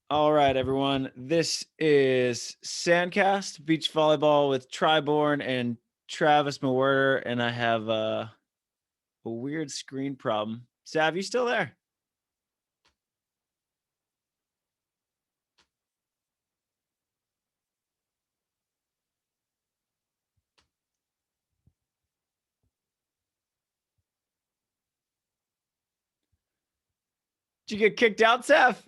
All right, everyone. This is SANDCAST, Beach Volleyball with Bourne and Travis Mewhirter, and I have a weird screen problem. Sav, you still there? Did you get kicked out, Sav?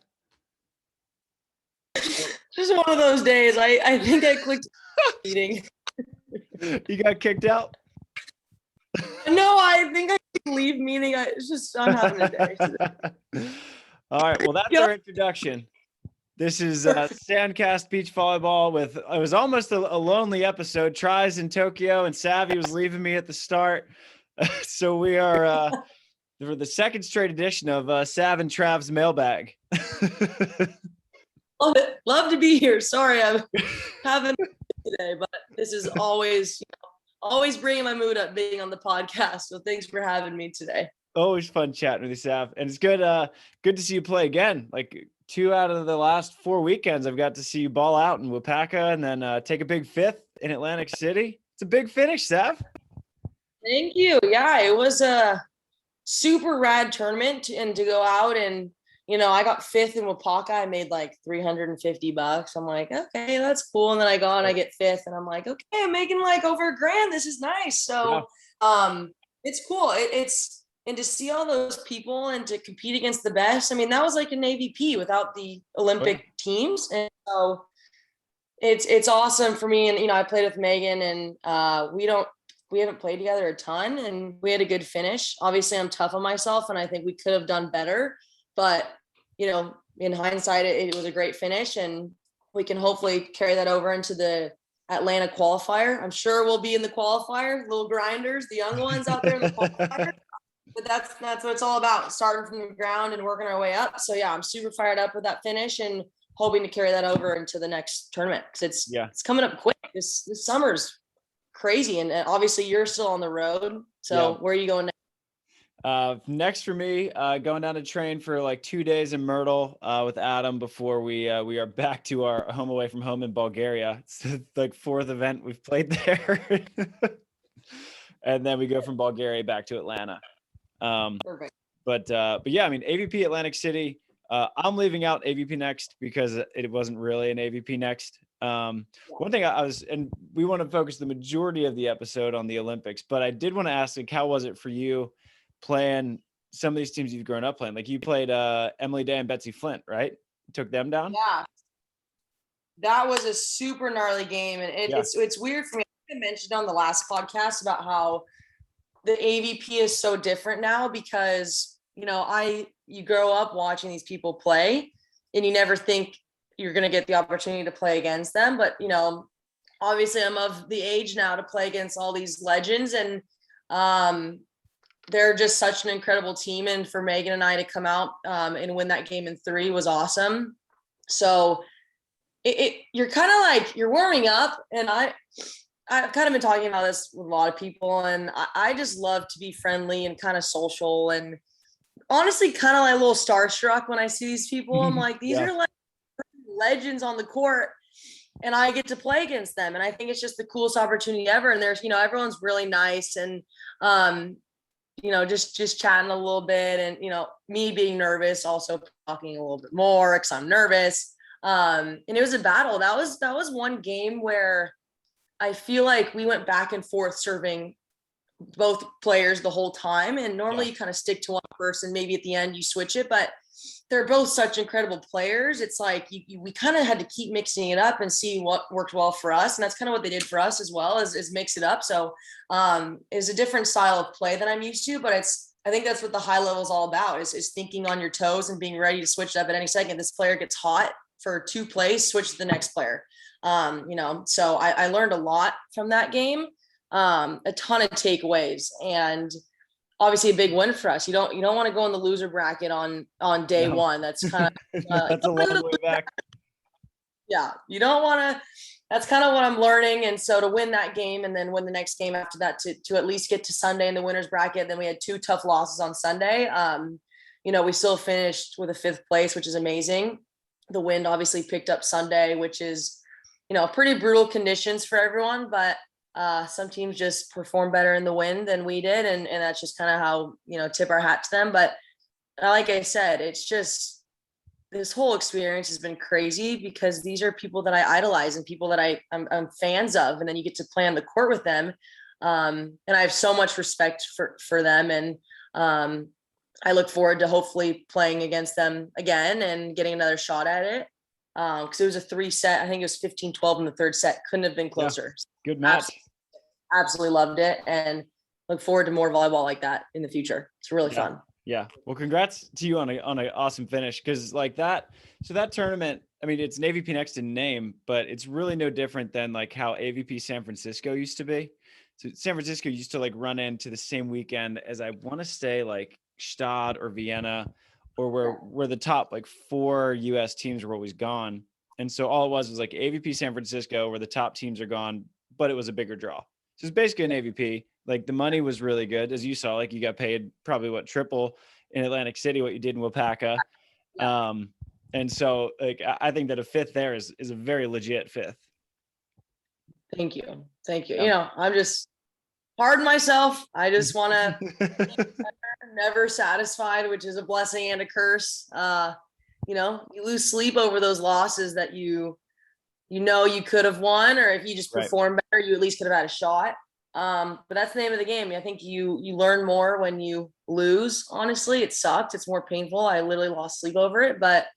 Just one of those days. I think I clicked meeting. You got kicked out? No, I think I leave meeting. I'm having a day today. All right. Well, that's our introduction. This is SANDCAST Beach Volleyball with, it was almost a lonely episode. Tries in Tokyo and Savvy was leaving me at the start. So we are for the second straight edition of Sav and Trav's Mailbag. Love to be here. Sorry, I'm having today, but this is always bringing my mood up being on the podcast. So thanks for having me today. Always fun chatting with you, Sav, and it's good to see you play again. Like 2 out of the last 4 weekends, I've got to see you ball out in Wapaka and then take a big fifth in Atlantic City. It's a big finish, Sav. Thank you. Yeah, it was a super rad tournament, and to go out and I got fifth in Wapaka. I made like $350. I'm like, okay, that's cool. And then I go and I get fifth, and I'm like, okay, I'm making like over $1,000. This is nice. So, it's cool. It's and to see all those people and to compete against the best. I mean, that was like an AVP without the Olympic teams, and so it's awesome for me. And I played with Megan, and we haven't played together a ton, and we had a good finish. Obviously, I'm tough on myself, and I think we could have done better. But in hindsight, it was a great finish, and we can hopefully carry that over into the Atlanta qualifier. I'm sure we'll be in the qualifier, little grinders, the young ones out there in the qualifier. But that's what it's all about, starting from the ground and working our way up. So yeah, I'm super fired up with that finish and hoping to carry that over into the next tournament, because it's coming up quick. This summer's crazy, and obviously you're still on the road. So where are you going next? Next for me, going down to train for like 2 days in Myrtle with Adam before we are back to our home away from home in Bulgaria. It's like 4th event we've played there. And then we go from Bulgaria back to Atlanta. Perfect. But yeah, I mean, AVP Atlantic City, I'm leaving out AVP Next because it wasn't really an AVP Next. One thing and we want to focus the majority of the episode on the Olympics, but I did want to ask, like, how was it for you playing some of these teams you've grown up playing? Like you played Emily Day and Betsy Flint, right? Took them down? Yeah. That was a super gnarly game. And it's weird for me. I mentioned on the last podcast about how the AVP is so different now because, you grow up watching these people play and you never think you're going to get the opportunity to play against them. But, obviously I'm of the age now to play against all these legends, and they're just such an incredible team. And for Megan and I to come out and win that game in 3 was awesome. So you're kind of like, you're warming up. And I've kind of been talking about this with a lot of people, and I just love to be friendly and kind of social, and honestly kind of like a little starstruck when I see these people. I'm like, these are like legends on the court, and I get to play against them. And I think it's just the coolest opportunity ever. And there's, everyone's really nice, and just chatting a little bit, and me being nervous, also talking a little bit more because I'm nervous. And it was a battle. That was one game where I feel like we went back and forth serving both players the whole time. And normally you kind of stick to one person, maybe at the end you switch it, but they're both such incredible players. It's like we kind of had to keep mixing it up and see what worked well for us. And that's kind of what they did for us as well, is mix it up. So it's a different style of play than I'm used to, but I think that's what the high level is all about, is thinking on your toes and being ready to switch it up at any second. This player gets hot for 2 plays, switch to the next player. So I learned a lot from that game, a ton of takeaways, and obviously a big win for us. You don't want to go in the loser bracket on day one. That's kind of that's a long way back. Yeah, you don't want to. That's kind of what I'm learning. And so to win that game and then win the next game after that, to at least get to Sunday in the winners bracket. Then we had 2 tough losses on Sunday. We still finished with a 5th place, which is amazing. the wind obviously picked up Sunday, which is, pretty brutal conditions for everyone, but some teams just perform better in the wind than we did. And that's just kind of how, tip our hat to them. But like I said, it's just, this whole experience has been crazy because these are people that I idolize and people that I'm fans of. And then you get to play on the court with them. And I have so much respect for them. And I look forward to hopefully playing against them again and getting another shot at it. Because it was a 3-set. I think it was 15-12 in the third set. Couldn't have been closer. Yeah, good match. Absolutely loved it. And look forward to more volleyball like that in the future. It's really fun. Yeah. Well, congrats to you on an awesome finish. Cause like that, so that tournament, I mean, it's an AVP Next in name, but it's really no different than like how AVP San Francisco used to be. So San Francisco used to like run into the same weekend as I want to say like Stade or Vienna, or where the top like 4 US teams were always gone. And so all it was like AVP San Francisco where the top teams are gone, but it was a bigger draw. So it's basically an AVP. Like the money was really good. As you saw, like you got paid probably triple in Atlantic City, what you did in Wapaka. Yeah. And so like, I think that a 5th there is a very legit 5th. Thank you. Yeah. I'm just hard on myself. I just want to never satisfied, which is a blessing and a curse. You lose sleep over those losses that you could have won, or if you just perform better, you at least could have had a shot. But that's the name of the game. I think you learn more when you lose. Honestly, it sucked. It's more painful. I literally lost sleep over it, but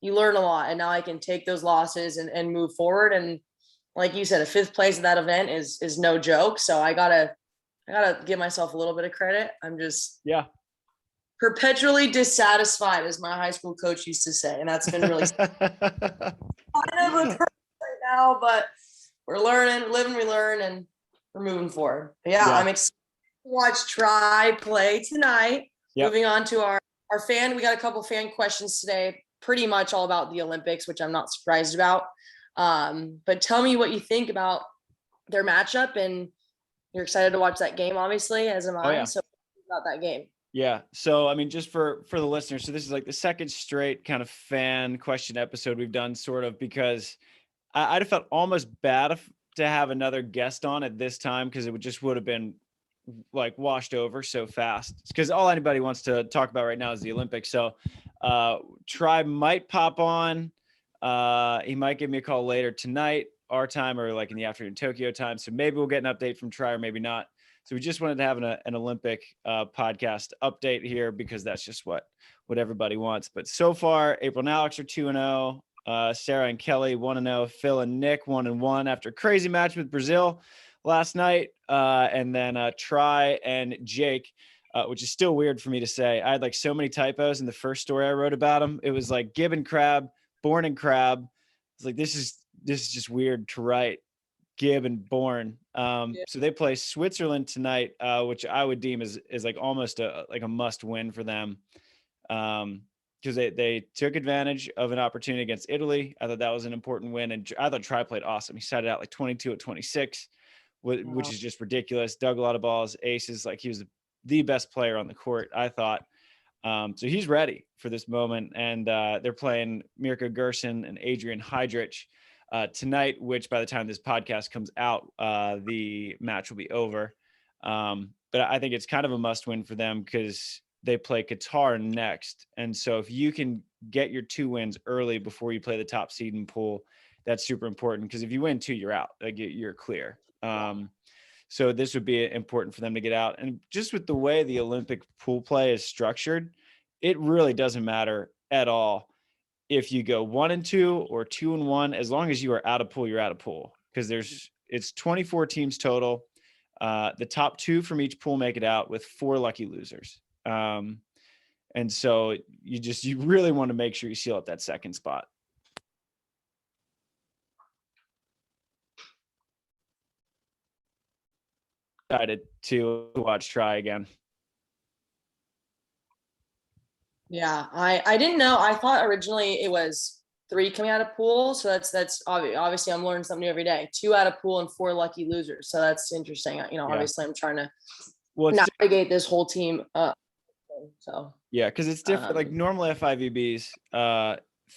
you learn a lot. And now I can take those losses and move forward. And like you said, a 5th place at that event is no joke. So I gotta give myself a little bit of credit. I'm just perpetually dissatisfied, as my high school coach used to say. And that's been really kind of a right now, but we're learning, live and we learn, and we're moving forward. Yeah. I'm excited to watch Tri play tonight. Yep. Moving on to our fan. We got a couple fan questions today, pretty much all about the Olympics, which I'm not surprised about. But tell me what you think about their matchup, and you're excited to watch that game, obviously, as am I. So about that game. Yeah. So, I mean, just for the listeners, so this is like the second straight kind of fan question episode we've done, sort of, because I'd have felt almost bad to have another guest on at this time, because it would have been like washed over so fast, because all anybody wants to talk about right now is the Olympics. So Tri might pop on. He might give me a call later tonight, our time, or like in the afternoon Tokyo time. So maybe we'll get an update from Tri, or maybe not. So we just wanted to have an Olympic podcast update here, because that's just what everybody wants. But so far, April and Alix are 2-0. Sarah and Kelly 1-0. Phil and Nick 1-1 after a crazy match with Brazil last night. And then Tri and Jake, which is still weird for me to say. I had like so many typos in the first story I wrote about him. It was like Gib and Crab, Bourne and Crab. It's like, this is just weird to write. Gib and Bourne. So they play Switzerland tonight, which I would deem is like almost a must win for them. Because they took advantage of an opportunity against Italy. I thought that was an important win. And I thought Tri played awesome. He started out like 22-26, which is just ridiculous. Dug a lot of balls, aces. Like he was the best player on the court, I thought. So he's ready for this moment. And they're playing Mirka Gerson and Adrian Heidrich tonight, which by the time this podcast comes out, the match will be over. But I think it's kind of a must win for them, because they play Qatar next. And so if you can get your 2 wins early before you play the top seed in pool, that's super important, because if you win 2, you're out, like you're clear. So this would be important for them to get out. And just with the way the Olympic pool play is structured, it really doesn't matter at all if you go 1-2 or 2-1, as long as you are out of pool, you're out of pool, because it's 24 teams total. The top 2 from each pool make it out, with 4 lucky losers. And so you really want to make sure you seal up that second spot. Excited to watch Tri again. Yeah, I didn't know. I thought originally it was 3 coming out of pool. So that's obviously I'm learning something new every day. 2 out of pool and 4 lucky losers. So that's interesting. Obviously I'm trying to navigate this whole team. So yeah, because it's different. Like normally FIVBs,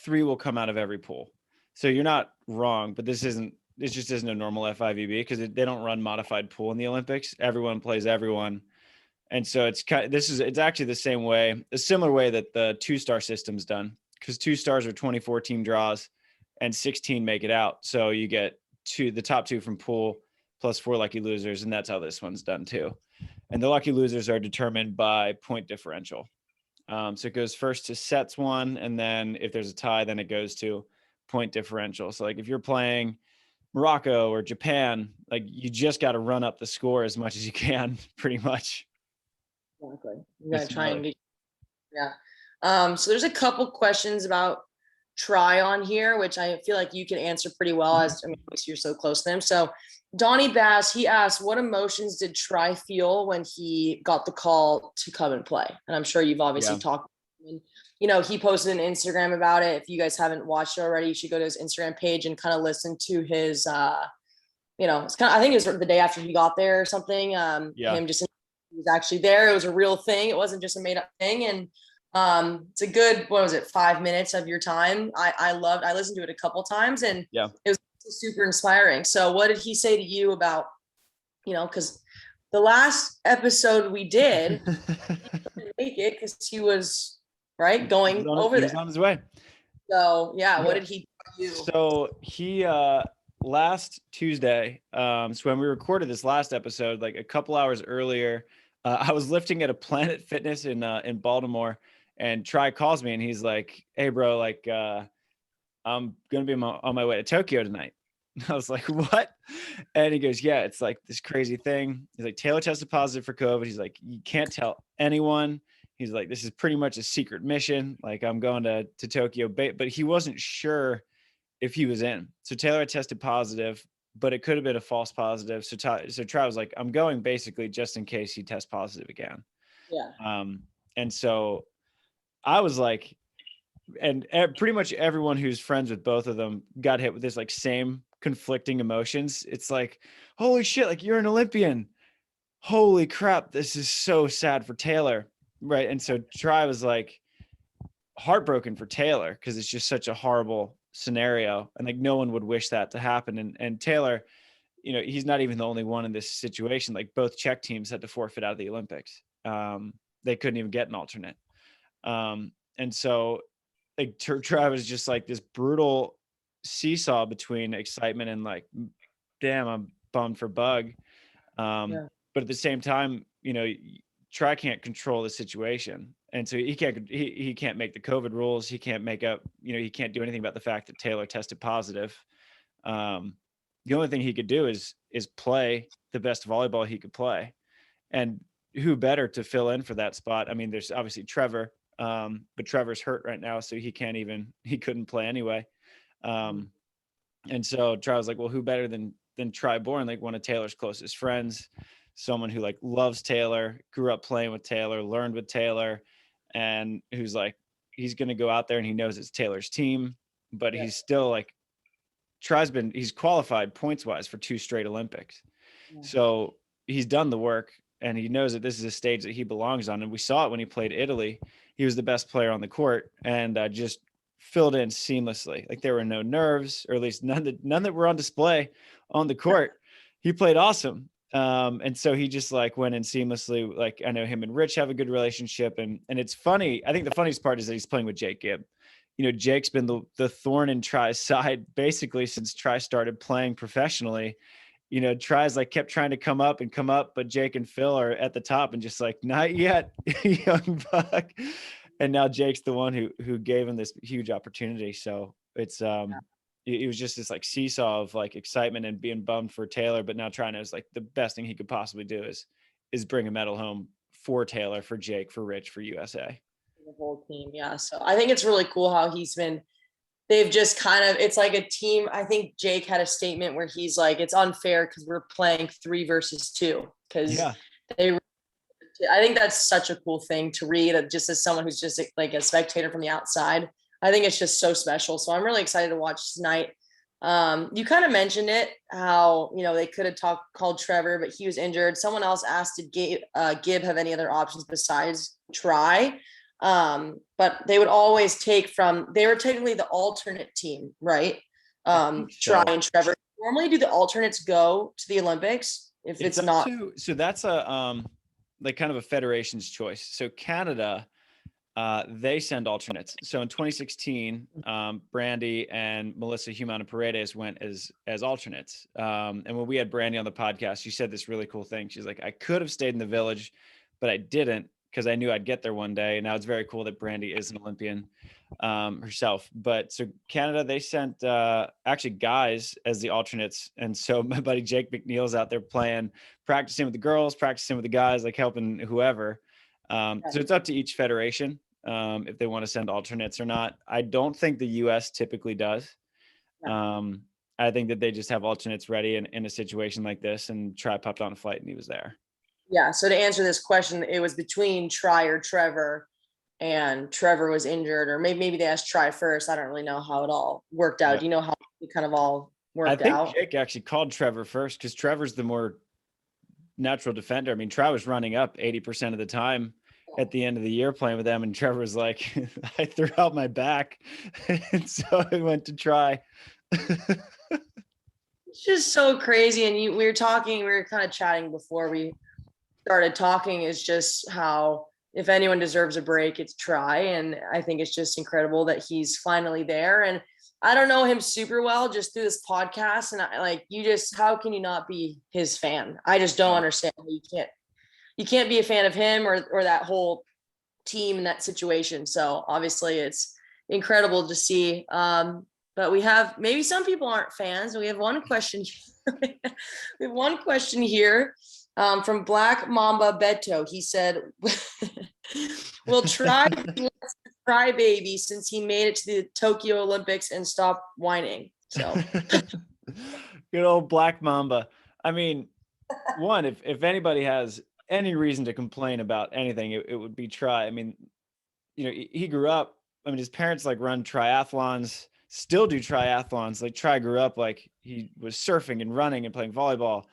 3 will come out of every pool. So you're not wrong, but this just isn't a normal FIVB because they don't run modified pool in the Olympics. Everyone plays everyone. And so it's actually the same way, a similar way that the 2-star system's done, because 2 stars are 24 team draws and 16 make it out. So you get the top 2 from pool plus 4 lucky losers. And that's how this one's done too. And the lucky losers are determined by point differential. So it goes first to sets 1. And then if there's a tie, then it goes to point differential. So like if you're playing Morocco or Japan, like you just got to run up the score as much as you can, pretty much. Exactly. You gotta try and get, yeah. So there's a couple questions about try on here, which I feel like you can answer pretty well, as I mean, you're so close to them. So Donnie Bass, he asked, what emotions did Try feel when he got the call to come and play? And I'm sure you've obviously talked. And, you know, he posted an Instagram about it. If you guys haven't watched it already, you should go to his Instagram page and kind of listen to his, you know, it's kind of, I think it was the day after he got there or something. Him just, he was actually there. It was a real thing. It wasn't just a made up thing. And it's a good, 5 minutes of your time. I listened to it a couple times, and it was super inspiring. So what did he say to you about, you know, because the last episode we did, he couldn't make it because he was going over there. He was on his way. So what did he do? So he last Tuesday, so when we recorded this last episode, like a couple hours earlier, I was lifting at a Planet Fitness in Baltimore, and Try calls me and he's like, "Hey bro, like I'm gonna be on my way to Tokyo tonight." I was like, "What?" And he goes, "Yeah, it's like this crazy thing." He's like, "Taylor tested positive for COVID." He's like, "You can't tell anyone." He's like, "This is pretty much a secret mission. Like I'm going to Tokyo," but he wasn't sure if he was in. So Taylor had tested positive, but it could have been a false positive. So Try was like, "I'm going basically just in case he tests positive again." Yeah. And so I was like, and pretty much everyone who's friends with both of them got hit with this like same conflicting emotions. It's like, holy shit, like you're an Olympian. Holy crap, this is so sad for Taylor. Right. And so Try was like heartbroken for Taylor because it's just such a horrible scenario. And like no one would wish that to happen. And Taylor, you know, he's not even the only one in this situation. Like both Czech teams had to forfeit out of the Olympics. They couldn't even get an alternate. And so like Try was just like this brutal seesaw between excitement and like, damn, I'm bummed for Bug. But at the same time, you know, Try can't control the situation. And so he can't make the COVID rules. He can't make up, you know, he can't do anything about the fact that Taylor tested positive. The only thing he could do is play the best volleyball he could play. And who better to fill in for that spot? I mean, there's obviously Trevor, but Trevor's hurt right now, so he couldn't play anyway. And so Try was like, well, who better than Try Bourne, like one of Taylor's closest friends, someone who like loves Taylor, grew up playing with Taylor, learned with Taylor, and who's like, he's going to go out there and he knows it's Taylor's team, but he's still like, he's qualified points wise for 2 straight Olympics. So he's done the work and he knows that this is a stage that he belongs on. And we saw it when he played Italy. He was the best player on the court and just filled in seamlessly. Like there were no nerves, or at least none that were on display on the court. He played awesome. And so he just like went in seamlessly. Like I know him and Rich have a good relationship, and it's funny. I think the funniest part is that he's playing with Jake Gibb. You know, Jake's been the thorn in Try's side basically since Try started playing professionally. You know, Try's like kept trying to come up, but Jake and Phil are at the top and just like, not yet, young buck. And now Jake's the one who gave him this huge opportunity. So it's it was just this like seesaw of like excitement and being bummed for Taylor, but now trying to, is like the best thing he could possibly do is bring a medal home for Taylor, for Jake, for Rich, for USA. The whole team. Yeah. So I think it's really cool how they've just kind of, it's like a team. I think Jake had a statement where he's like, it's unfair because we're playing 3 versus 2. Because I think that's such a cool thing to read, just as someone who's just like a spectator from the outside. I think it's just so special. So I'm really excited to watch tonight. You kind of mentioned it, how, you know, they could have called Trevor, but he was injured. Someone else asked, did Gibb have any other options besides Try? But they would always take they were technically the alternate team, right? Try and Trevor. Normally, do the alternates go to the Olympics if it's not? So that's a like kind of a federation's choice. So Canada, they send alternates. So in 2016, Brandy and Melissa Humana-Paredes went as alternates. And when we had Brandy on the podcast, she said this really cool thing. She's like, I could have stayed in the village, but I didn't because I knew I'd get there one day. And now it's very cool that Brandy is an Olympian herself. But so Canada, they sent actually guys as the alternates. And so my buddy Jake McNeil's out there practicing with the girls, practicing with the guys, like helping whoever. So it's up to each federation if they want to send alternates or not. I don't think the U.S. typically does. I think that they just have alternates ready in a situation like this, and Tri popped on a flight and he was there. Yeah. So to answer this question, it was between Tri or Trevor, and Trevor was injured, or maybe they asked Tri first. I don't really know how it all worked out. Do you know how it kind of all worked out? I think Jake actually called Trevor first because Trevor's the more natural defender. I mean, Tri was running up 80% of the time at the end of the year playing with them, and Trevor's like, I threw out my back, and so I went to Tri. It's just so crazy. And we were kind of chatting before we started talking, is just how if anyone deserves a break, it's Tri. And I think it's just incredible that he's finally there. And I don't know him super well just through this podcast. And how can you not be his fan? I just don't understand. You can't be a fan of him or that whole team in that situation. So obviously it's incredible to see. But we have, maybe some people aren't fans. We have one question. We have one question here from Black Mamba Beto. He said, we'll try baby since he made it to the Tokyo Olympics and stopped whining. So good old Black Mamba. I mean, one, if anybody has any reason to complain about anything, it would be Tri. I mean, he grew up, I mean, his parents like run triathlons, still do triathlons. Like Tri grew up, like he was surfing and running and playing volleyball,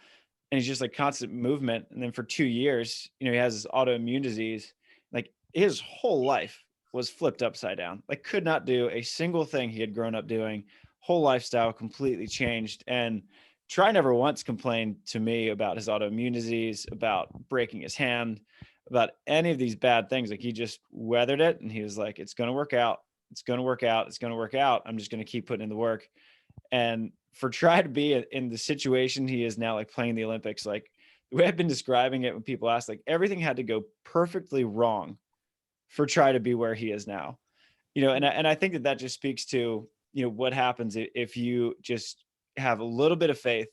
and he's just like constant movement. And then for 2 years, he has this autoimmune disease. Like his whole life was flipped upside down, like could not do a single thing he had grown up doing. Whole lifestyle completely changed. And Tri never once complained to me about his autoimmune disease, about breaking his hand, about any of these bad things. Like he just weathered it, and he was like, it's going to work out. It's going to work out. It's going to work out. I'm just going to keep putting in the work. And for Tri to be in the situation he is now, like playing the Olympics, like the way I've been describing it when people ask, like everything had to go perfectly wrong for Tri to be where he is now, and I think that just speaks to, what happens if you just have a little bit of faith,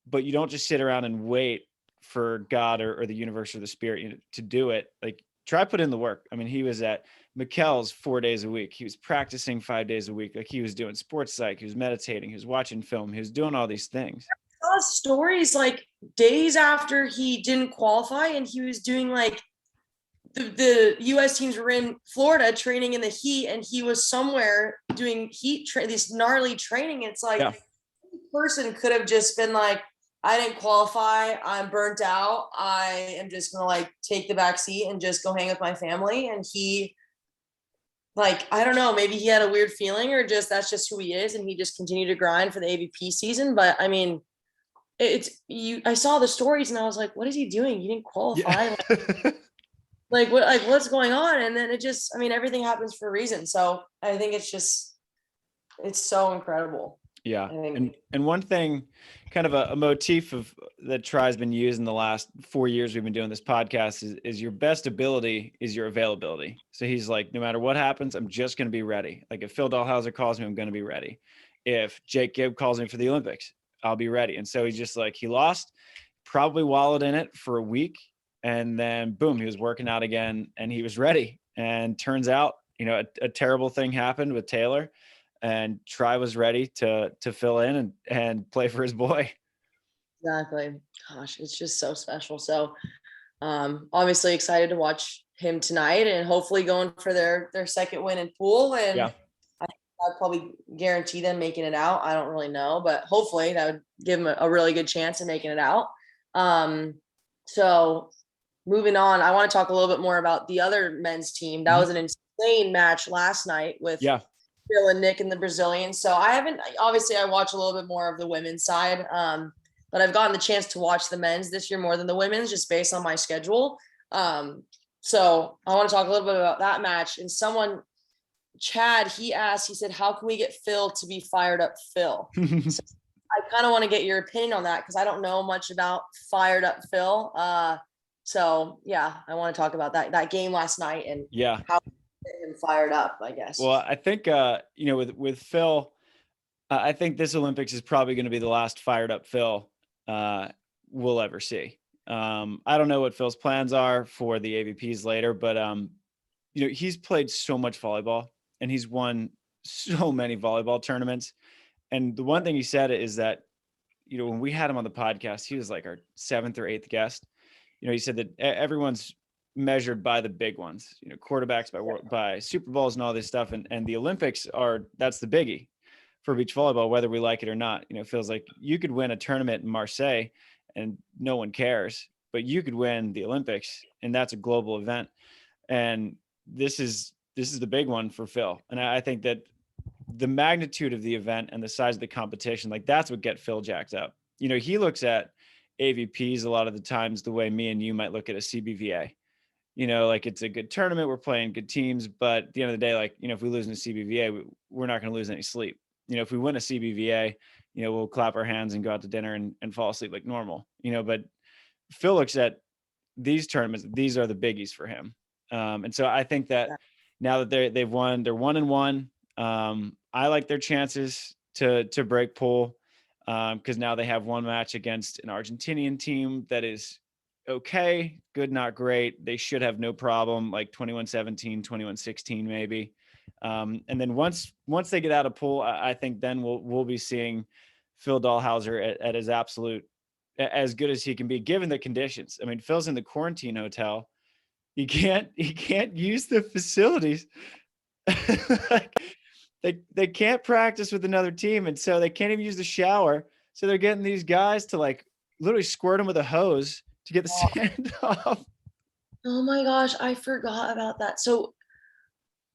but you don't just sit around and wait for God or the universe or the spirit to do it. Like Tri put in the work. I mean, he was at McKell's 4 days a week. He was practicing 5 days a week. Like he was doing sports psych. He was meditating. He was watching film. He was doing all these things. I saw stories like days after he didn't qualify, and he was doing like the U.S. teams were in Florida training in the heat, and he was somewhere doing this gnarly training. It's like any person could have just been like, I didn't qualify. I'm burnt out. I am just going to like take the back seat and just go hang with my family. And he, like, I don't know, maybe he had a weird feeling, or just that's just who he is, and he just continued to grind for the AVP season. But I mean, I saw the stories and I was like, what is he doing? He didn't qualify. Yeah. What's going on? And then everything happens for a reason. So I think it's so incredible. Yeah. And one thing, kind of a motif of that Tri's been using the last 4 years we've been doing this podcast is your best ability is your availability. So he's like, no matter what happens, I'm just going to be ready. Like if Phil Dalhausser calls me, I'm going to be ready. If Jake Gibb calls me for the Olympics, I'll be ready. And so he's just like, he lost, probably wallowed in it for a week. And then boom, he was working out again and he was ready. And turns out, a terrible thing happened with Taylor, and Tri was ready to fill in and play for his boy. Exactly. Gosh, it's just so special. So obviously excited to watch him tonight, and hopefully going for their second win in pool. And I'd probably guarantee them making it out. I don't really know, but hopefully that would give them a really good chance of making it out. So moving on, I want to talk a little bit more about the other men's team. That was an insane match last night with Yeah. Phil and Nick and the Brazilians. So obviously I watch a little bit more of the women's side. But I've gotten the chance to watch the men's this year more than the women's, just based on my schedule. So I want to talk a little bit about that match. And Chad, he said, how can we get Phil to be fired up Phil? So I kind of want to get your opinion on that, because I don't know much about fired up Phil. So yeah, I want to talk about that game last night and how to get him fired up, I guess. Well, I think, with Phil, I think this Olympics is probably going to be the last fired up Phil we'll ever see. I don't know what Phil's plans are for the AVPs later, but he's played so much volleyball and he's won so many volleyball tournaments. And the one thing he said is that, when we had him on the podcast, he was like our 7th or 8th guest. He said that everyone's measured by the big ones, quarterbacks by Super Bowls and all this stuff. And the Olympics that's the biggie for beach volleyball, whether we like it or not. It feels like you could win a tournament in Marseille and no one cares, but you could win the Olympics and that's a global event. And this is the big one for Phil. And I think that the magnitude of the event and the size of the competition, like that's what get Phil jacked up. He looks at AVPs a lot of the times the way me and you might look at a CBVA. Like it's a good tournament, we're playing good teams, but at the end of the day, like, if we lose in a CBVA, we're not going to lose any sleep. If we win a CBVA, we'll clap our hands and go out to dinner and fall asleep like normal, but Phil looks at these tournaments, these are the biggies for him. And so I think that now that they're 1-1, I like their chances to break pool, because now they have one match against an Argentinian team that is okay, good, not great. They should have no problem, like 21-17, 21-16 maybe. And then once they get out of pool, I think then we'll be seeing Phil Dalhausser at his absolute, as good as he can be given the conditions. I mean, Phil's in the quarantine hotel. He can't use the facilities. Like, they can't practice with another team, and so they can't even use the shower. So they're getting these guys to like literally squirt them with a hose to get the sand off. Oh my gosh, I forgot about that. So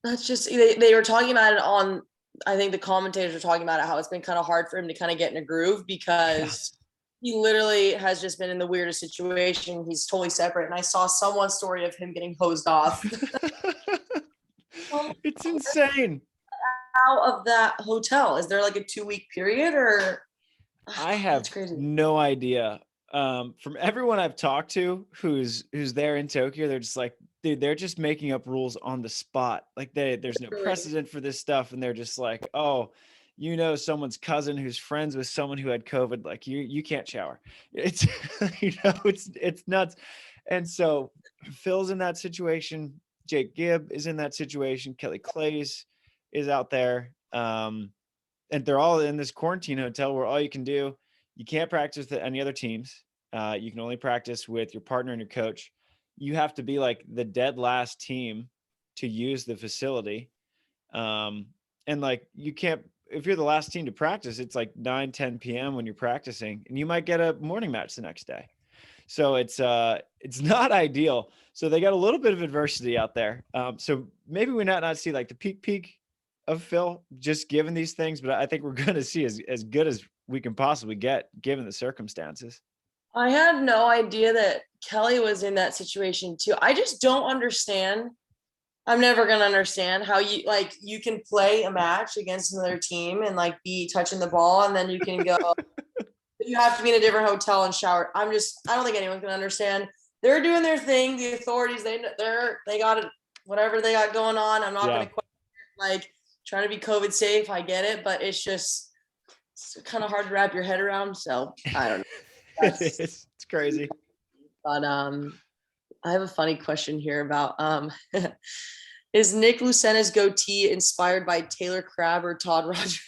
that's just, they were talking about it on, I think the commentators were talking about it, how it's been kind of hard for him to kind of get in a groove, because he literally has just been in the weirdest situation. He's totally separate. And I saw someone's story of him getting hosed off. It's insane. Out of that hotel, is there like a 2-week period, or? I have no idea. From everyone I've talked to who's there in Tokyo, they're just like, dude, they're just making up rules on the spot. Like there's no precedent for this stuff. And they're just like, oh, someone's cousin who's friends with someone who had COVID, like you can't shower. It's, it's nuts. And so Phil's in that situation. Jake Gibb is in that situation. Kelly Claes is out there. And they're all in this quarantine hotel where all you can do, you can't practice with any other teams. You can only practice with your partner and your coach. You have to be like the dead last team to use the facility. And like, you can't, if you're the last team to practice, it's like 9-10 p.m. when you're practicing, and you might get a morning match the next day. So it's not ideal. So they got a little bit of adversity out there. So maybe we not see like the peak of Phil just given these things, but I think we're going to see as good as we can possibly get given the circumstances. I had no idea that Kelly was in that situation too. I just don't understand. I'm never going to understand how you can play a match against another team and like be touching the ball, and then you can go, you have to be in a different hotel and shower. I don't think anyone can understand. They're doing their thing. The authorities, they got it, whatever they got going on. I'm not going to like trying to be COVID safe. I get it, but it's kind of hard to wrap your head around. So I don't know. It's crazy. But I have a funny question here about is Nick Lucena's goatee inspired by Taylor Crabb or Todd Rogers?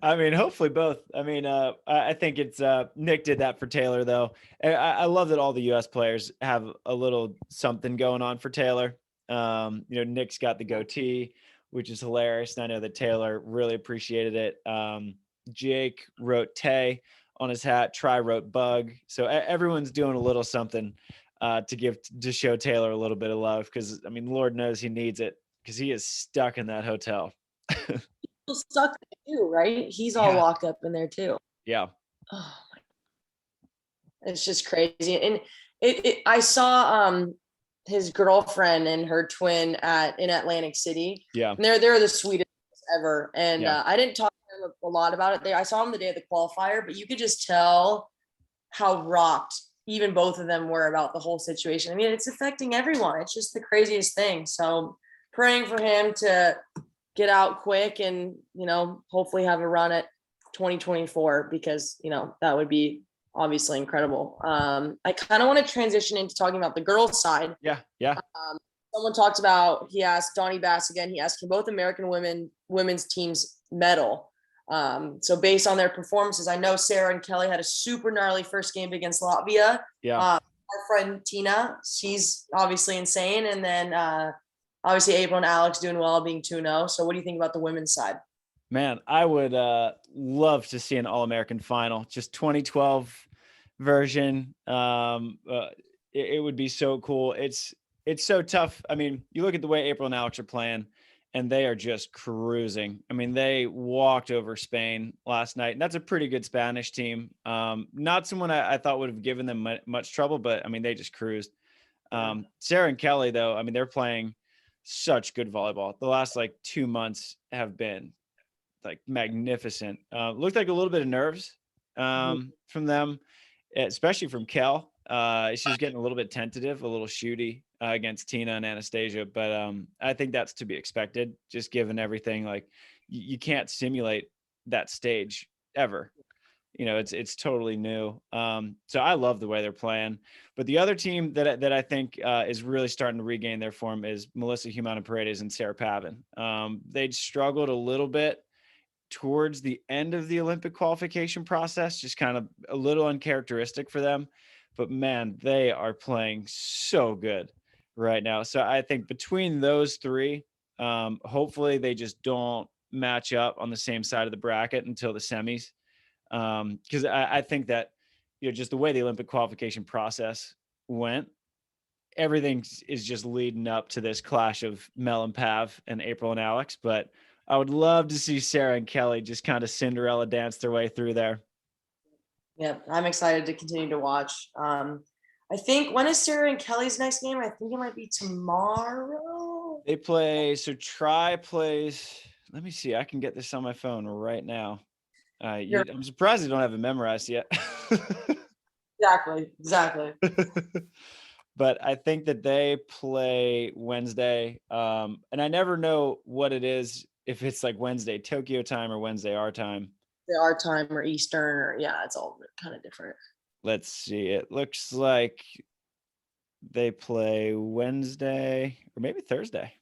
I mean, hopefully both. I mean, I think it's Nick did that for Taylor though. I love that all the US players have a little something going on for Taylor. Nick's got the goatee, which is hilarious. And I know that Taylor really appreciated it. Jake wrote Tay on his hat. Tri wrote bug. So everyone's doing a little something to show Taylor a little bit of love, because I mean, Lord knows he needs it, because he is stuck in that hotel. He's stuck there too, right? He's all locked up in there too. Yeah. Oh, it's just crazy. And I saw his girlfriend and her twin in Atlantic City. Yeah. And they're the sweetest ever. And I didn't talk to them a lot about it. I saw them the day of the qualifier, but you could just tell how rocked even both of them were about the whole situation. I mean, it's affecting everyone. It's just the craziest thing. So praying for him to get out quick and, hopefully have a run at 2024, because, that would be obviously incredible. I kind of want to transition into talking about the girls' side. Yeah. Someone talked about, he asked Donnie Bass again, he asked, can both American women's teams medal? So based on their performances, I know Sarah and Kelly had a super gnarly first game against Latvia. Yeah. Our friend Tina, she's obviously insane. And then obviously April and Alix doing well, being 2-0. So what do you think about the women's side? Man, I would love to see an All-American final, just 2012 version. It would be so cool. It's so tough. I mean, you look at the way April and Alix are playing, and they are just cruising. I mean, they walked over Spain last night, and that's a pretty good Spanish team. Not someone I thought would have given them much trouble, but I mean, they just cruised. Sarah and Kelly, though, I mean, they're playing such good volleyball. The last 2 months have been magnificent. Looked like a little bit of nerves from them, especially from Kel. She was getting a little bit tentative, a little shooty against Tina and Anastasija, but I think that's to be expected, just given everything. You can't simulate that stage ever. It's totally new. So I love the way they're playing. But the other team that I think is really starting to regain their form is Melissa Humana-Paredes and Sarah Pavan. They'd struggled a little bit towards the end of the Olympic qualification process, just kind of a little uncharacteristic for them. But man, they are playing so good right now. So I think between those three, hopefully they just don't match up on the same side of the bracket until the semis. Because I think that, just the way the Olympic qualification process went, everything is just leading up to this clash of Mel and Pav and April and Alix. But I would love to see Sarah and Kelly just kind of Cinderella dance their way through there. Yeah, I'm excited to continue to watch. I think, when is Sarah and Kelly's next game? I think it might be tomorrow. They play, so Tri plays, let me see, I can get this on my phone right now. I'm surprised you don't have it memorized yet. Exactly. But I think that they play Wednesday. And I never know what it is, if it's Wednesday Tokyo time or Wednesday our time. Our time or Eastern, or it's all kind of different. Let's see. It looks like they play Wednesday or maybe Thursday.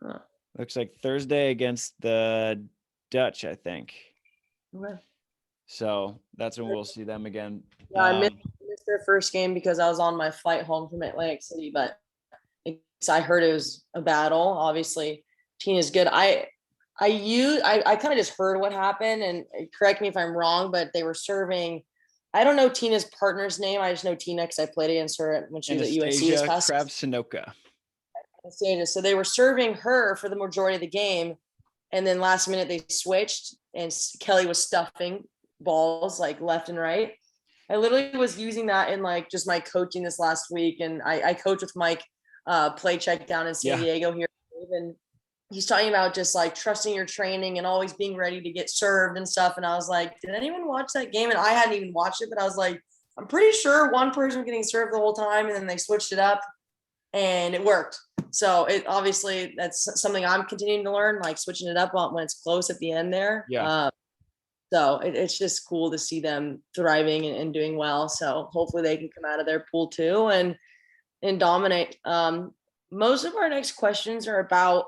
Huh. Looks like Thursday against the Dutch, I think. Okay. So that's when we'll see them again. Yeah, I missed their first game because I was on my flight home from Atlantic City, but I heard it was a battle. Obviously, Tina's good. I kind of just heard what happened, and correct me if I'm wrong, but they were serving. I don't know Tina's partner's name. I just know Tina because I played against her when she was at UNC this past. Kravcenoka. So they were serving her for the majority of the game, and then last minute they switched, and Kelly was stuffing balls left and right. I literally was using that in just my coaching this last week, and I coach with Mike play check down in San Diego here, and he's talking about just trusting your training and always being ready to get served and stuff. And I was like, did anyone watch that game? And I hadn't even watched it, but I was like, I'm pretty sure one person was getting served the whole time, and then they switched it up and it worked. So it obviously, that's something I'm continuing to learn, switching it up when it's close at the end there. So it's just cool to see them thriving and doing well. So hopefully they can come out of their pool too and dominate. Most of our next questions are about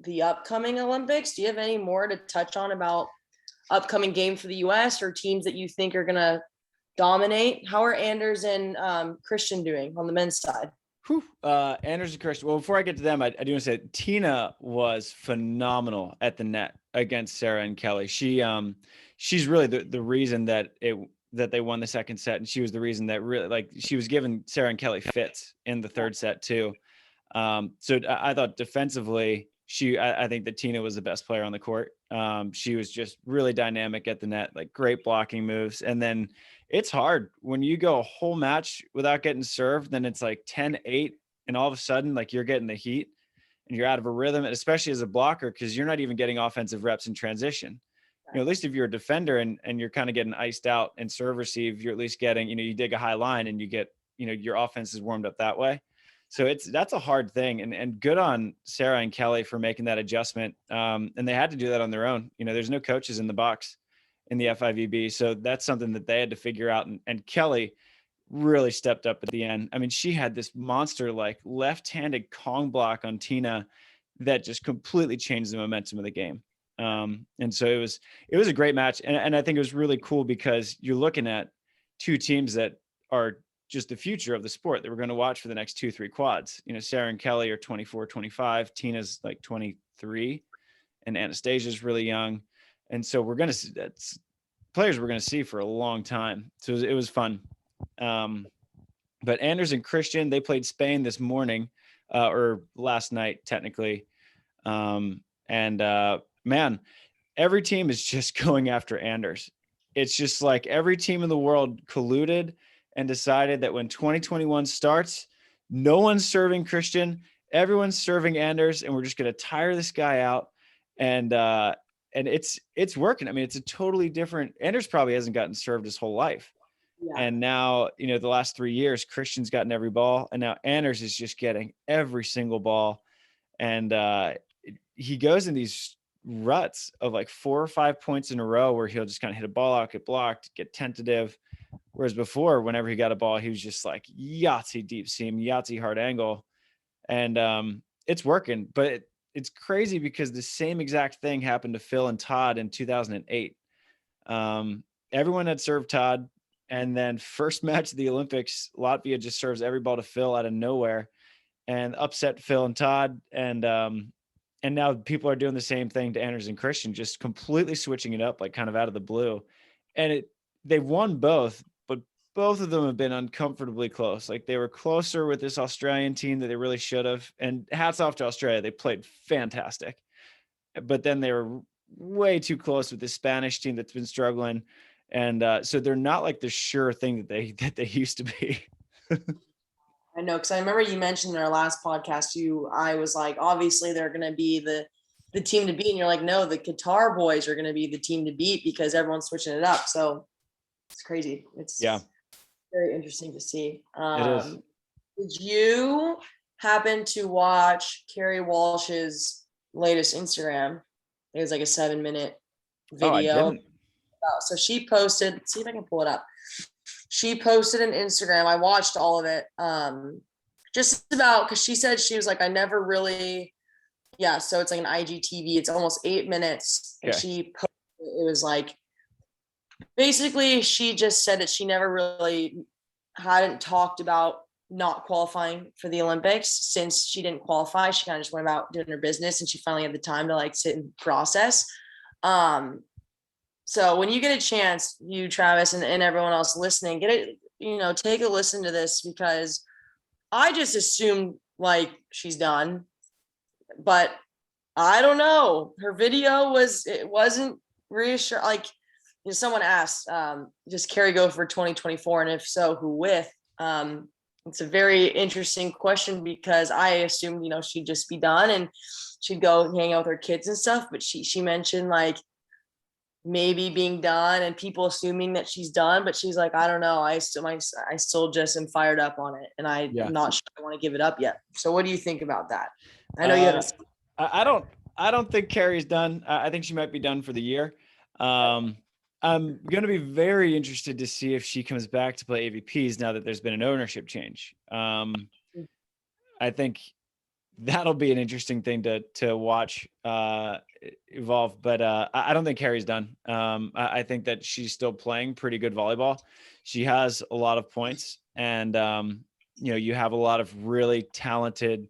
the upcoming Olympics. Do you have any more to touch on about upcoming game for the US or teams that you think are going to dominate? How are Anders and Christian doing on the men's side? Anders and Christian. Well, before I get to them, I do want to say Tina was phenomenal at the net against Sarah and Kelly. She's really the reason that they won the second set, and she was the reason that really, like, she was giving Sarah and Kelly fits in the third set too. So I thought defensively, I think that Tina was the best player on the court. She was just really dynamic at the net, like great blocking moves. And then it's hard when you go a whole match without getting served, then it's like 10-8, and all of a sudden, like, you're getting the heat and you're out of a rhythm, and especially as a blocker, because you're not even getting offensive reps in transition. At least if you're a defender and you're kind of getting iced out and serve receive, you're at least getting, you dig a high line and you get, your offense is warmed up that way. So that's a hard thing, and good on Sarah and Kelly for making that adjustment. And they had to do that on their own. There's no coaches in the box in the FIVB. So that's something that they had to figure out. And Kelly really stepped up at the end. I mean, she had this monster, like, left-handed Kong block on Tina that just completely changed the momentum of the game. And so it was a great match. And I think it was really cool because you're looking at two teams that are just the future of the sport that we're going to watch for the next 2-3 quads. Sarah and Kelly are 24, 25, Tina's like 23, and Anastasia's really young. And so that's players we're going to see for a long time. So it was fun. But Anders and Christian, they played Spain this morning, or last night, technically. Man, every team is just going after Anders. It's just like every team in the world colluded and decided that when 2021 starts, no one's serving Christian, everyone's serving Anders, and we're just going to tire this guy out. And it's working. I mean, it's a totally different. Anders probably hasn't gotten served his whole life. Yeah. And now, the last 3 years, Christian's gotten every ball, and now Anders is just getting every single ball. And he goes in these ruts of like 4 or 5 points in a row where he'll just kind of hit a ball out, get blocked, get tentative. Whereas before, whenever he got a ball, he was just like Yahtzee deep seam, Yahtzee hard angle. And it's working, but it's crazy because the same exact thing happened to Phil and Todd in 2008. Everyone had served Todd, and then first match of the Olympics, Latvia just serves every ball to Phil out of nowhere and upset Phil and Todd. And now people are doing the same thing to Anders and Christian, just completely switching it up, like kind of out of the blue. And they've won both, but both of them have been uncomfortably close. Like, they were closer with this Australian team that they really should have. And hats off to Australia. They played fantastic. But then they were way too close with the Spanish team that's been struggling. And so they're not like the sure thing that they used to be. I know, because I remember you mentioned in our last podcast, I was like, obviously they're going to be the team to beat. And you're like, no, the Qatar boys are going to be the team to beat because everyone's switching it up. So it's crazy. It's very interesting to see. It is. Did you happen to watch Carrie Walsh's latest Instagram? It was like a 7-minute video. Oh, I didn't. So she posted, let's see if I can pull it up. She posted an Instagram. I watched all of it. Just about, because she said, she was like, I never really, so it's like an IGTV. It's almost 8 minutes. And she posted, it was like, basically she just said that she never really hadn't talked about not qualifying for the Olympics since she didn't qualify. She kind of just went about doing her business, and she finally had the time to like sit and process. So when you get a chance, you, Travis, and everyone else listening, get it, take a listen to this, because I just assumed like she's done, but I don't know. Her video wasn't reassuring. Like, someone asked, does Carrie go for 2024? And if so, who with? It's a very interesting question, because I assumed, she'd just be done and she'd go hang out with her kids and stuff. But she mentioned like maybe being done and people assuming that she's done, but she's like, I don't know. I still just am fired up on it, and I'm not sure I want to give it up yet. So what do you think about that? I know you haven't. I don't think Carrie's done. I think she might be done for the year. I'm going to be very interested to see if she comes back to play AVPs now that there's been an ownership change. I think that'll be an interesting thing to watch evolve. But I don't think Carrie's done. I think that she's still playing pretty good volleyball. She has a lot of points, and you have a lot of really talented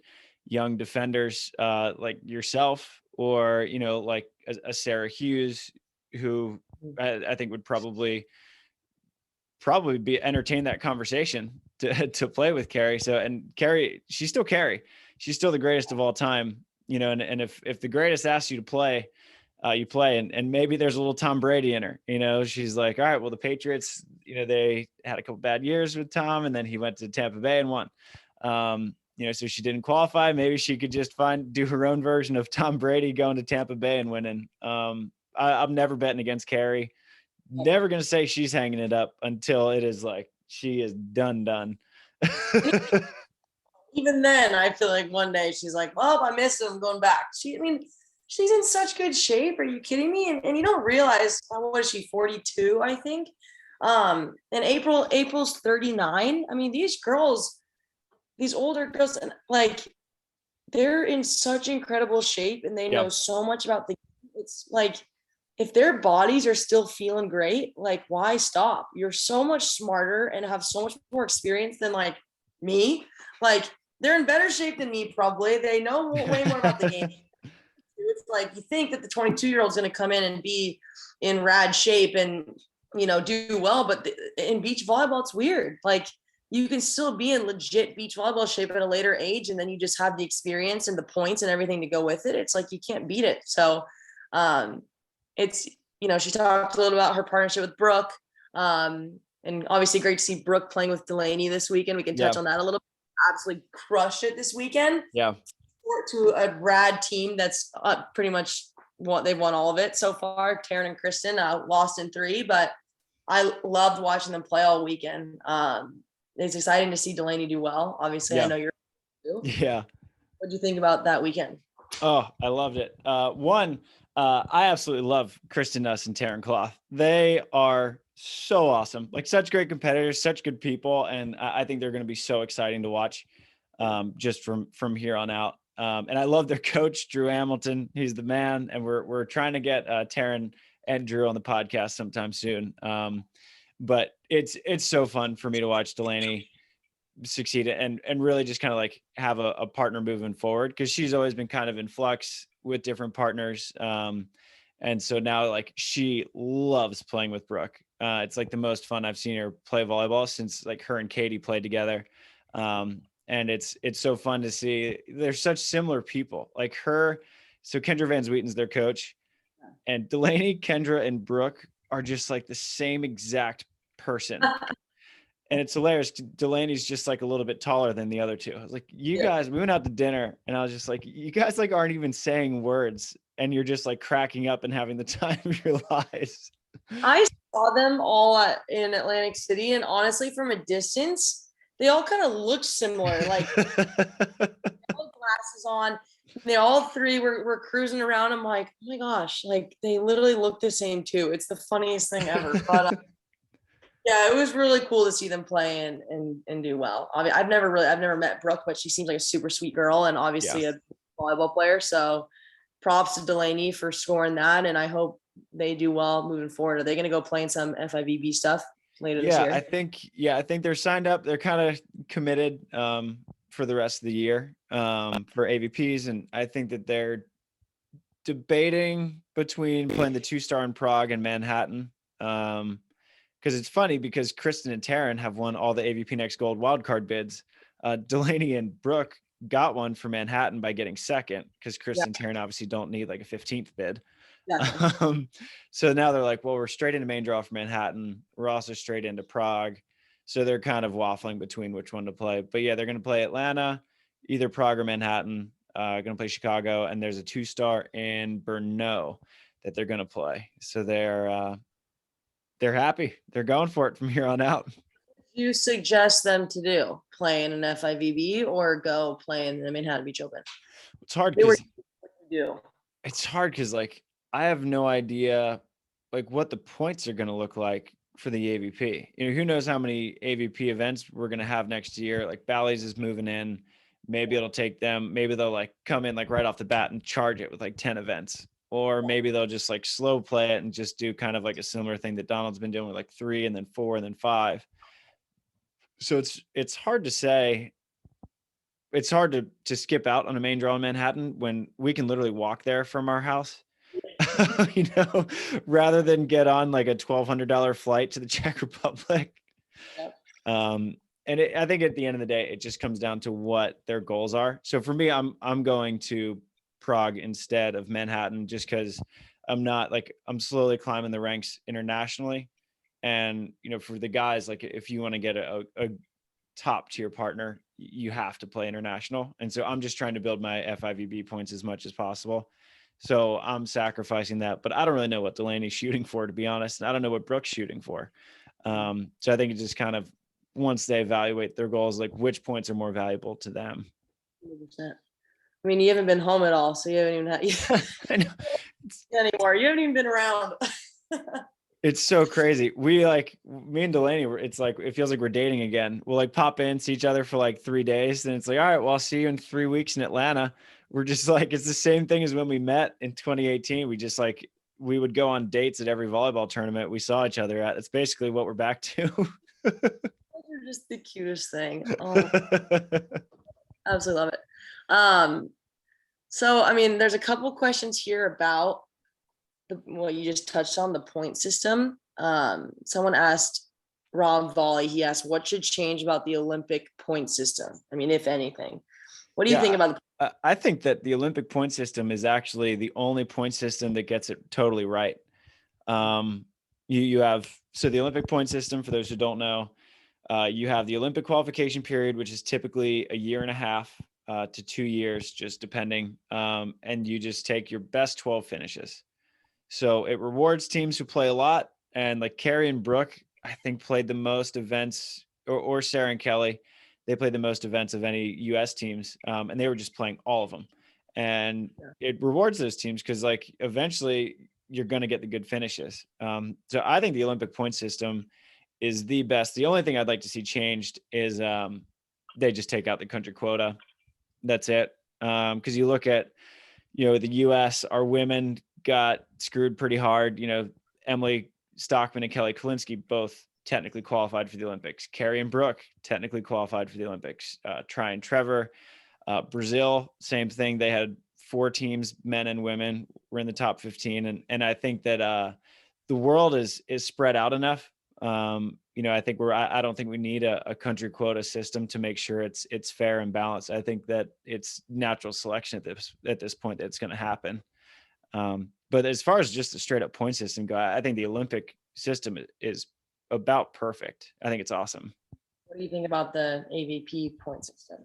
young defenders like yourself, or, like a Sarah Hughes, who I think would probably be entertain that conversation to play with Carrie. So, and Carrie, she's still Carrie. She's still the greatest of all time, and if the greatest asks you to play, you play, and maybe there's a little Tom Brady in her, she's like, all right, well, the Patriots, they had a couple bad years with Tom, and then he went to Tampa Bay and won. So she didn't qualify. Maybe she could just do her own version of Tom Brady going to Tampa Bay and winning. I'm never betting against Carrie. Never going to say she's hanging it up until it is like she is done. Even then, I feel like one day she's like, well, I missed him, I'm going back. She's in such good shape. Are you kidding me? And you don't realize, what is she, 42, I think? And April's 39. I mean, these older girls, and like, they're in such incredible shape, and they know so much about the game. It's like, if their bodies are still feeling great, like, why stop? You're so much smarter and have so much more experience than like me. Like, they're in better shape than me, probably. They know way more about the game. It's like, you think that the 22-year-old's going to come in and be in rad shape and, do well. But in beach volleyball, it's weird. Like, you can still be in legit beach volleyball shape at a later age, and then you just have the experience and the points and everything to go with it. It's like, you can't beat it. So it's, she talked a little about her partnership with Brooke. And obviously great to see Brooke playing with Delaney this weekend. We can touch on that a little bit. Absolutely crushed it this weekend. Yeah. To a rad team that's pretty much they've won all of it so far. Taryn and Kristen lost in 3, but I loved watching them play all weekend. It's exciting to see Delaney do well. Obviously, I know you're too. Yeah. What do you think about that weekend? Oh, I loved it. I absolutely love Kristen Nuss and Taryn Cloth. They are so awesome, like such great competitors, such good people, and I think they're going to be so exciting to watch, just from here on out. And I love their coach, Drew Hamilton. He's the man, and we're trying to get Taryn and Drew on the podcast sometime soon. But it's so fun for me to watch Delaney succeed and really just kind of like have a partner moving forward, because she's always been kind of in flux with different partners. And so now, like, she loves playing with Brooke. It's like the most fun I've seen her play volleyball since like her and Katie played together. And it's so fun to see. They're such similar people, like her. So Kendra Van Zweten's their coach, and Delaney, Kendra, and Brooke are just like the same exact person. And it's hilarious. Delaney's just like a little bit taller than the other two. I was like, you guys, we went out to dinner, and I was just like, you guys like aren't even saying words, and you're just like cracking up and having the time of your lives. I saw them all in Atlantic City, and honestly, from a distance, they all kind of looked similar. Like, glasses on. They all 3 were cruising around. I'm like, oh my gosh, like, they literally look the same too. It's the funniest thing ever. But yeah, it was really cool to see them play and do well. I mean, I've never met Brooke, but she seems like a super sweet girl, and obviously a volleyball player. So props to Delaney for scoring that, and I hope they do well moving forward. Are they going to go play in some FIVB stuff later this year? I think they're signed up. They're kind of committed for the rest of the year for AVPs, and I think that they're debating between playing the 2-star in Prague and Manhattan. Because it's funny, because Kristen and Taryn have won all the AVP Next Gold wildcard bids. Delaney and Brooke got one for Manhattan by getting second, because Kristen and Taryn obviously don't need like a 15th bid. So now they're like, well, we're straight into main draw for Manhattan. We're also straight into Prague. So they're kind of waffling between which one to play. But yeah, they're going to play Atlanta, either Prague or Manhattan. Going to play Chicago, and there's a 2-star in Brno that they're going to play. So they're happy. They're going for it from here on out. Do you suggest them to do play in an FIVB or go play in the Manhattan Beach Open? It's hard because like I have no idea like what the points are going to look like for the AVP. Who knows how many AVP events we're going to have next year. Like Bally's is moving in. Maybe it'll take them. Maybe they'll like come in like right off the bat and charge it with like 10 events. Or maybe they'll just like slow play it and just do kind of like a similar thing that Donald's been doing with like 3 and then 4 and then 5. So it's hard to say. It's hard to skip out on a main draw in Manhattan when we can literally walk there from our house, rather than get on like a $1,200 flight to the Czech Republic. Yep. And I think at the end of the day, it just comes down to what their goals are. So for me, I'm going to Prague instead of Manhattan, just because I'm slowly climbing the ranks internationally. And, for the guys, like if you want to get a top tier partner, you have to play international. And so I'm just trying to build my FIVB points as much as possible. So I'm sacrificing that, but I don't really know what Delaney's shooting for, to be honest. And I don't know what Brooke's shooting for. So I think it just kind of, once they evaluate their goals, like which points are more valuable to them. 100%. I mean, you haven't been home at all, so you haven't even I know. anymore. You haven't even been around. It's so crazy. Me and Delaney, it's like, it feels like we're dating again. We'll like pop in, see each other for like 3 days. Then it's like, all right, well, I'll see you in 3 weeks in Atlanta. We're just like, it's the same thing as when we met in 2018. We would go on dates at every volleyball tournament we saw each other at. It's basically what we're back to. Those are just the cutest thing. Oh, absolutely love it. So, I mean, there's a couple questions here about you just touched on, the point system. Someone asked Rob Volley, he asked, what should change about the Olympic point system? I mean, if anything, what do you think about I think that the Olympic point system is actually the only point system that gets it totally right. You have, so the Olympic point system, for those who don't know, you have the Olympic qualification period, which is typically 1.5 years to 2 years, just depending. And you just take your best 12 finishes. So it rewards teams who play a lot. And like Carrie and Brooke, I think, played the most events, or Sarah and Kelly, they played the most events of any US teams. And they were just playing all of them. And it rewards those teams because like eventually you're going to get the good finishes. So I think the Olympic point system is the best. The only thing I'd like to see changed is they just take out the country quota. That's it. Because you look at, the US, our women got screwed pretty hard. Emily Stockman and Kelly Kalinsky both technically qualified for the Olympics. Carrie and Brooke technically qualified for the Olympics. Try and Trevor, Brazil, same thing. They had 4 teams, men and women, were in the top 15. And I think that the world is spread out enough. I think I don't think we need a country quota system to make sure it's fair and balanced. I think that it's natural selection at this point that's going to happen. But as far as just a straight up point system go, I think the Olympic system is about perfect. I think it's awesome. What do you think about the AVP point system?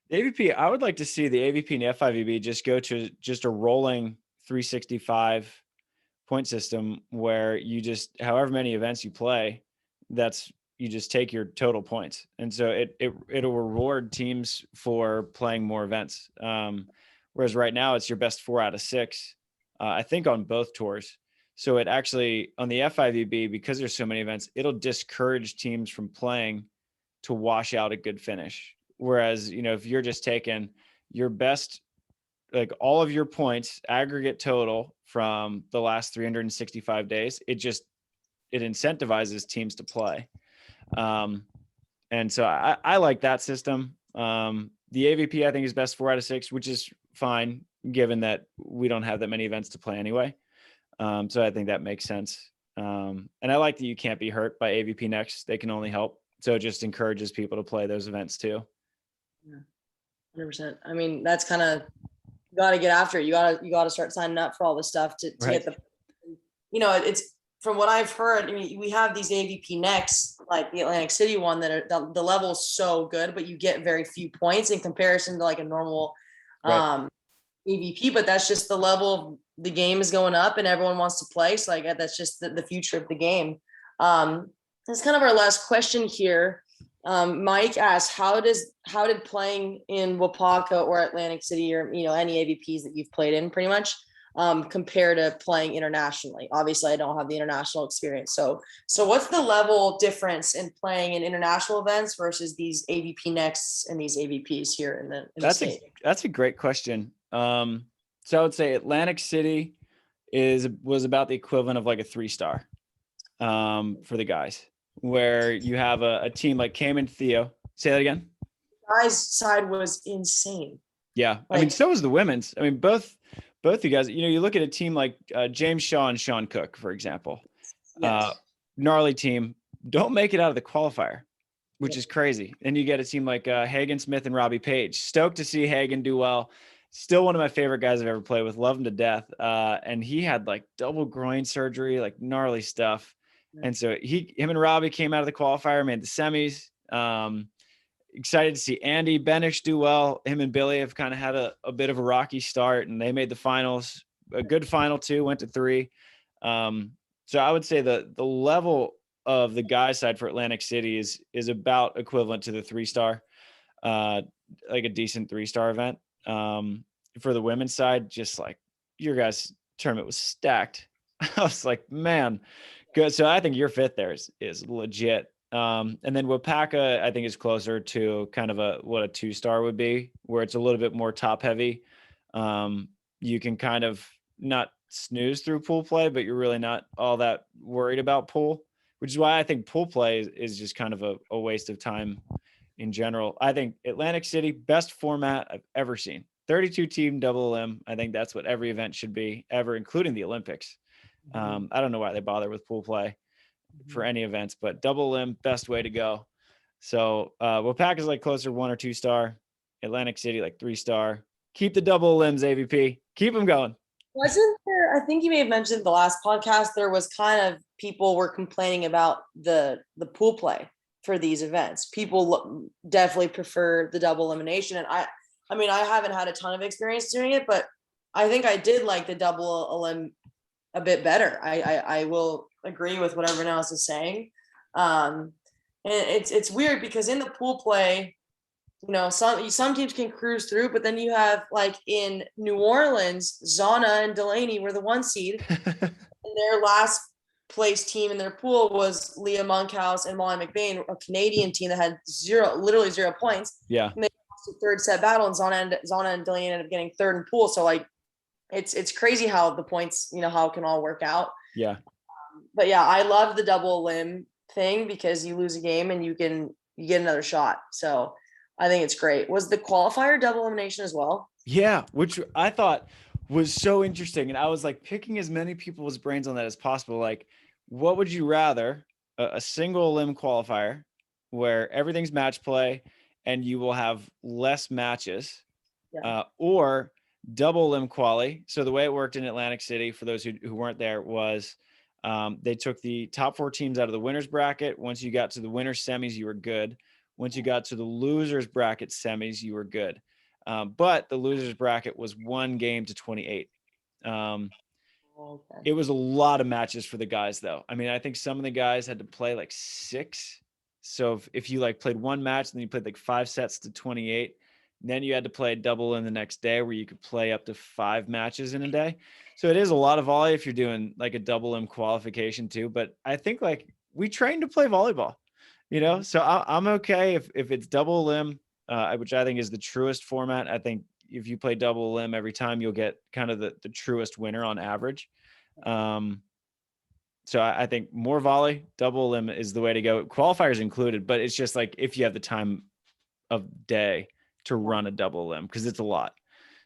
The AVP, I would like to see the AVP and the FIVB just go to just a rolling 365 point system where you just, however many events you play, you just take your total points. And so it'll reward teams for playing more events. Whereas right now it's your best 4 out of 6, I think, on both tours. So it actually, on the FIVB, because there's so many events, it'll discourage teams from playing to wash out a good finish. Whereas, if you're just taking your best, like all of your points, aggregate total from the last 365 days, it incentivizes teams to play. And so I like that system. The AVP, I think, is best 4 out of 6, which is fine given that we don't have that many events to play anyway. So I think that makes sense. And I like that you can't be hurt by AVP next. They can only help. So it just encourages people to play those events too. Yeah, 100%. I mean, that's kind of, you got to get after it. You got to start signing up for all this stuff to Right. get it's, from what I've heard, I mean, we have these AVP next, like the Atlantic City one, that are the level is so good, but you get very few points in comparison to like a normal AVP. But that's just the level of the game is going up, and everyone wants to play. So like that's just the future of the game. That's kind of our last question here. Mike asked, how did playing in Wapaka or Atlantic City, or any AVPs that you've played in, pretty much, compare to playing internationally? Obviously, I don't have the international experience. So what's the level difference in playing in international events versus these AVP Nexts and these AVPs here in the state? That's a great question. So I would say Atlantic City was about the equivalent of like a 3-star for the guys. where you have a team like Cam and Theo. Say that again. Guys' side was insane. Yeah. I mean, so was the women's. I mean, both you guys, you look at a team like James Shaw and Sean Cook, for example, Yes. gnarly team, don't make it out of the qualifier, which is crazy. And you get a team like Hagen Smith and Robbie Page. Stoked to see Hagen do well. Still one of my favorite guys I've ever played with. Love him to death. And he had like double groin surgery, like gnarly stuff. And so him and Robbie came out of the qualifier, made the semis. Excited to see Andy Benish do well. Him and Billy have kind of had a bit of a rocky start, and they made the finals, a good final two, went to 3. So I would say the level of the guys side for Atlantic City is about equivalent to the 3-star, like a decent 3-star event. For the women's side, just like your guys' tournament was stacked. I was like, man, good. So I think your fit there is legit. And then Wapaka, I think, is closer to kind of what a 2-star would be, where it's a little bit more top heavy. You can kind of not snooze through pool play, but you're really not all that worried about pool, which is why I think pool play is just kind of a waste of time in general. I think Atlantic City, best format I've ever seen. 32 team double elim. I think that's what every event should be ever, including the Olympics. I don't know why they bother with pool play for any events, but double elim, best way to go. So Wapaka is like closer 1 or 2-star. Atlantic City like 3-star. Keep the double elims, AVP. Keep them going. Wasn't there, I think you may have mentioned the last podcast, there was kind of people were complaining about the pool play for these events. People definitely prefer the double elimination. And I mean, I haven't had a ton of experience doing it, but I think I did like the double elim a bit better. I will agree with what everyone else is saying. And it's weird because in the pool play, some teams can cruise through, but then you have like in New Orleans, Zana and Delaney were the 1 seed. And their last place team in their pool was Leah Monkhouse and Molly McBain, a Canadian team that had literally 0 points. Yeah. And they lost the 3rd set battle, and Zana and Delaney ended up getting 3rd in pool. So like, it's crazy how the points, how it can all work out. Yeah. But yeah, I love the double limb thing because you lose a game and you get another shot. So I think it's great. Was the qualifier double elimination as well? Yeah, which I thought was so interesting. And I was like picking as many people's brains on that as possible. Like, what would you rather? A single elim qualifier where everything's match play and you will have less matches, or double elim quali. So the way it worked in Atlantic City, for those who weren't there, was they took the top 4 teams out of the winner's bracket. Once you got to the winner's semis, you were good. Once you got to the loser's bracket semis, you were good. But the loser's bracket was 1 game to 28. It was a lot of matches for the guys, though. I mean, I think some of the guys had to play like 6. So if you like played 1 match and then you played like 5 sets to 28, then you had to play a double in the next day where you could play up to 5 matches in a day. So it is a lot of volley if you're doing like a double M qualification too. But I think like we train to play volleyball, so I'm okay if it's double limb, which I think is the truest format. I think if you play double limb every time, you'll get kind of the truest winner on average. So I think more volley, double limb is the way to go. Qualifiers included, but it's just like if you have the time of day to run a double limb, because it's a lot.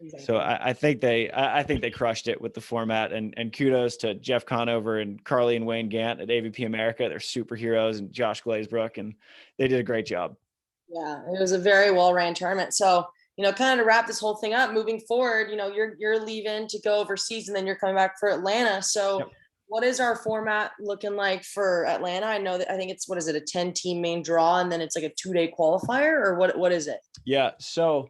Exactly. So I think they crushed it with the format, and kudos to Jeff Conover and Carly and Wayne Gant at AVP America. They're superheroes, and Josh Glazebrook, and they did a great job. Yeah, it was a very well-ran tournament. So, kind of to wrap this whole thing up, moving forward, you're leaving to go overseas and then you're coming back for Atlanta. So What is our format looking like for Atlanta? I think it's, what is it, a 10-team main draw, and then it's like a 2-day qualifier, or what is it? Yeah. So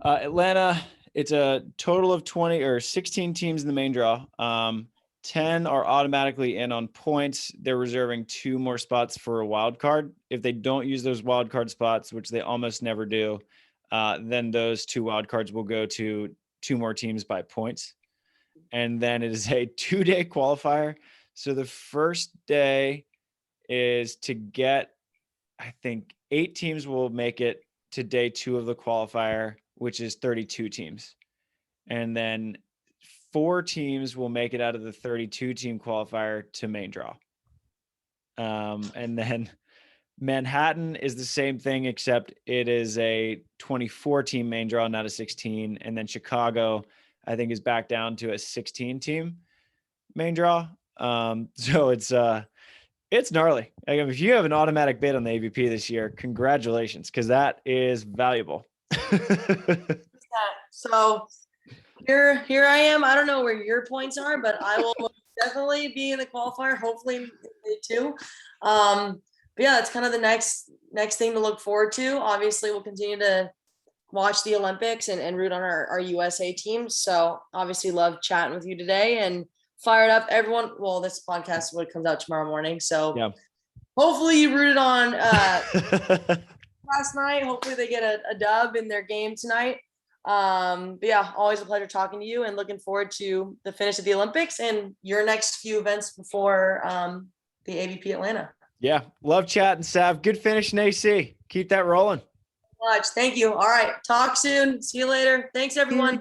Atlanta, it's a total of 20 or 16 teams in the main draw. 10 are automatically in on points. They're reserving 2 more spots for a wild card. If they don't use those wild card spots, which they almost never do, then those 2 wild cards will go to 2 more teams by points. And then it is a 2-day qualifier. So the first day is to get, I think 8 teams will make it to day 2 of the qualifier, which is 32 teams. And then 4 teams will make it out of the 32 team qualifier to main draw. And then Manhattan is the same thing, except it is a 24 team main draw, not a 16. And then Chicago, I think, is back down to a 16 team main draw. So it's gnarly. Like, if you have an automatic bid on the AVP this year, congratulations, because that is valuable. So here I am. I don't know where your points are, but I will definitely be in the qualifier. Hopefully me too. But yeah, that's kind of the next thing to look forward to. Obviously, we'll continue to watch the Olympics and root on our USA team. So obviously love chatting with you today and fired up everyone. Well, this podcast would comes out tomorrow morning. So yeah. Hopefully you rooted on last night. Hopefully they get a dub in their game tonight. But yeah, always a pleasure talking to you and looking forward to the finish of the Olympics and your next few events before the AVP Atlanta. Yeah. Love chatting, Sav. Good finish in AC. Keep that rolling. Much. Thank you. All right. Talk soon. See you later. Thanks, everyone.